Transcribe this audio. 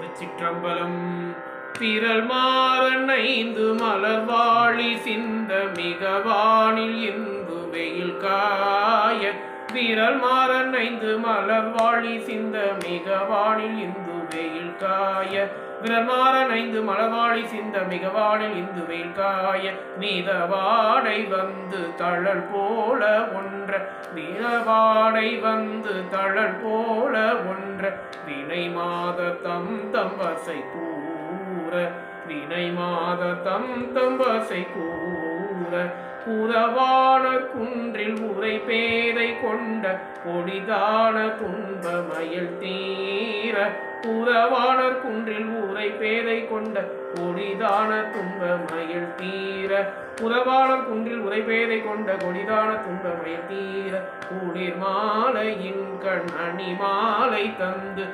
திருச்சிற்றம்பலம். திரள் மாறன் ஐந்து மலர்வாழி சிந்த மிகவானில் இந்து வெயில் காய. விரல் மாறன் ஐந்து மலர்வாழி சிந்த மிகவானில் இந்து வெயில் காய. விரல் மாறன் ஐந்து மலர்வாழி சிந்த மிகவானில் இந்து வெயில் காய. நீதவாடை வந்து தழல் போல ஒன்ற நீதவாடை வந்து தழல் போல ஒன்ற வினை மாத தம் தம்பசை கூற. வினை மாத தம் தம்பசை கூற. புறவான குன்றில் உரை பேதை கொண்ட பொடிதான துன்ப மயில் தீர. புறவானர் குன்றில் உரை பேதை கொண்ட பொடிதான துன்ப மயில் தீர. புறவானர் குன்றில் உரை பேதை கொண்ட கொடிதான துன்ப மயில் தீர. குளிர் மாலையின் கண் அணி மாலை தந்து